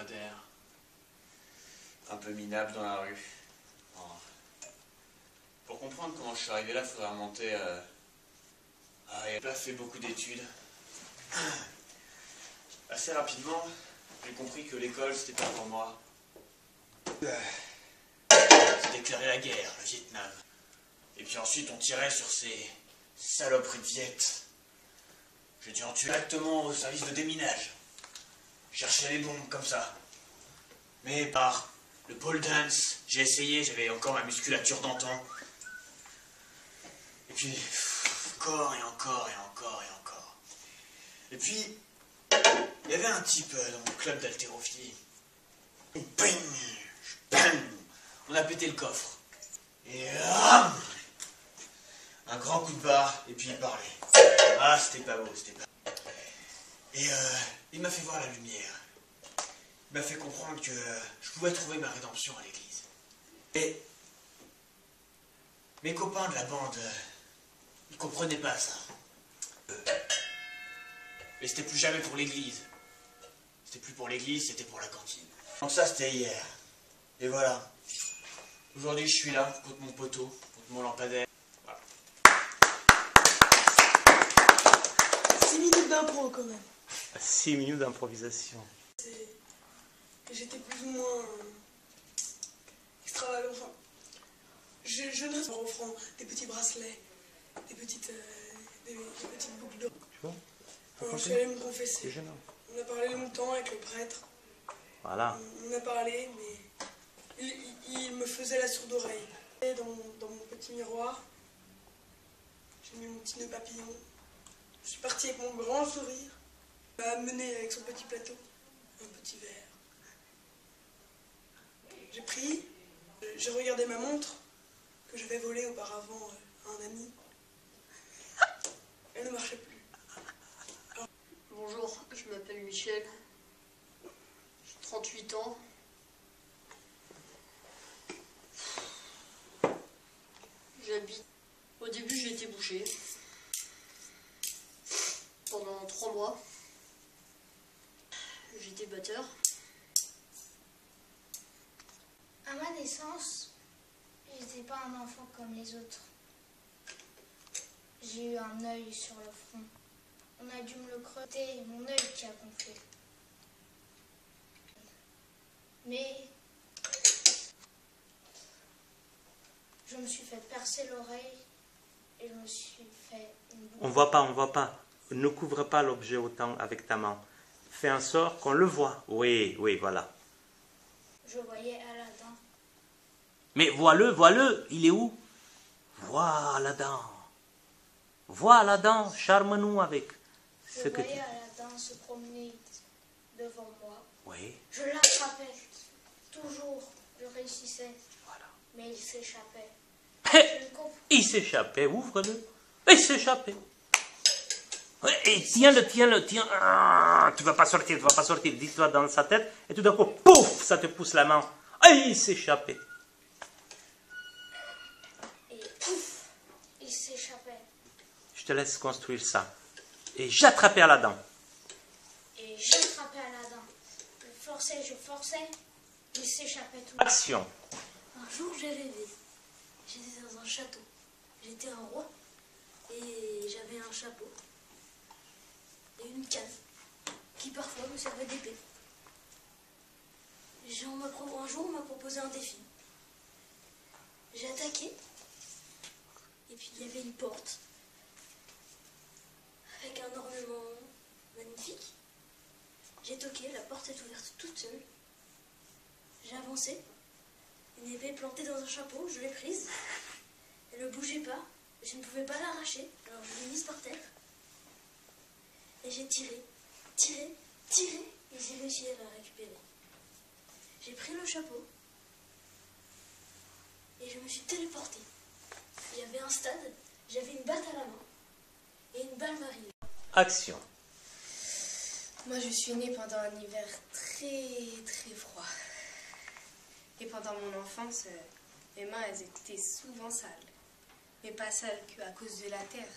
lampadaire. Un peu minable dans la rue. Bon. Pour comprendre comment je suis arrivé là, il faudrait remonter j'ai pas fait beaucoup d'études. Assez rapidement, j'ai compris que l'école, c'était pas pour moi. J'ai déclaré la guerre, le Vietnam. Et puis ensuite, on tirait sur ces saloperies de Viettes. J'ai dû en tuer directement au service de déminage. Chercher les bombes comme ça. Mais par le pole dance, j'ai essayé, j'avais encore ma musculature d'antan. Et puis, encore et encore et encore et encore. Et puis, il y avait un type dans mon club d'haltérophilie. Bing, bang, on a pété le coffre. Et un grand coup de barre, et puis il parlait. Ah, c'était pas beau, c'était pas beau. Et il m'a fait voir la lumière. Il m'a fait comprendre que je pouvais trouver ma rédemption à l'église. Et mes copains de la bande, ils comprenaient pas ça. Mais c'était plus jamais pour l'église. C'était plus pour l'église, c'était pour la cantine. Donc ça, c'était hier. Et voilà. Aujourd'hui, je suis là, contre mon poteau, contre mon lampadaire. Voilà. 6 minutes d'impro, quand même. 6 minutes d'improvisation. J'étais plus ou moins extravagant. Enfin, je ne reste pas offrant des petits bracelets, des petites boucles d'or. Tu vois? Je suis allé me confesser. C'est gênant. On a parlé longtemps avec le prêtre. Voilà. On a parlé, mais il me faisait la sourde oreille. Dans mon petit miroir, j'ai mis mon petit nœud papillon. Je suis partie avec mon grand sourire. Il m'a amené avec son petit plateau un petit verre. J'ai pris, j'ai regardé ma montre que j'avais volée auparavant à un ami. Elle ne marchait plus. Bonjour, je m'appelle Michel. J'ai 38 ans. J'habite. Au début, j'ai été boucher. Pendant 3 mois. J'étais batteur. À ma naissance, j'étais pas un enfant comme les autres. J'ai eu un œil sur le front. On a dû me le creuser et mon œil qui a gonflé. Mais je me suis fait percer l'oreille et je me suis fait une boucle. On voit pas. Ne couvre pas l'objet autant avec ta main. Fais un sort qu'on le voit. Oui, voilà. Je voyais Aladdin. Mais vois-le, il est où? Vois Aladdin, charme-nous avec Je voyais Aladdin se promener devant moi. Oui, Je l'attrapais. Toujours, je réussissais. voilà. Mais il s'échappait. Il s'échappait, ouvre-le. Il s'échappait. Et tiens-le. Ah, tu vas pas sortir. Dis-toi dans sa tête, et tout d'un coup, pouf, ça te pousse la main. Et il s'échappait. Et pouf, il s'échappait. Je te laisse construire ça. Et j'attrapais Aladdin. Et j'attrapais Aladdin. Je forçais, il s'échappait tout. Action. Un jour, j'ai rêvé. J'étais dans un château. J'étais un roi et j'avais un chapeau et une canne qui parfois me servait d'épée. Un jour, on m'a proposé un défi. J'ai attaqué et puis il y avait une porte avec un ornement magnifique. J'ai toqué, la porte est ouverte toute seule. J'ai avancé, une épée plantée dans un chapeau, je l'ai prise. Elle ne bougeait pas, je ne pouvais pas l'arracher, alors je l'ai mise par terre. Et j'ai tiré, et j'ai réussi à la récupérer. J'ai pris le chapeau et je me suis téléportée. Il y avait un stade, j'avais une batte à la main et une balle m'arrive. Action. Moi, je suis née pendant un hiver très froid. Et pendant mon enfance, mes mains, elles étaient souvent sales. Mais pas sales qu'à cause de la terre.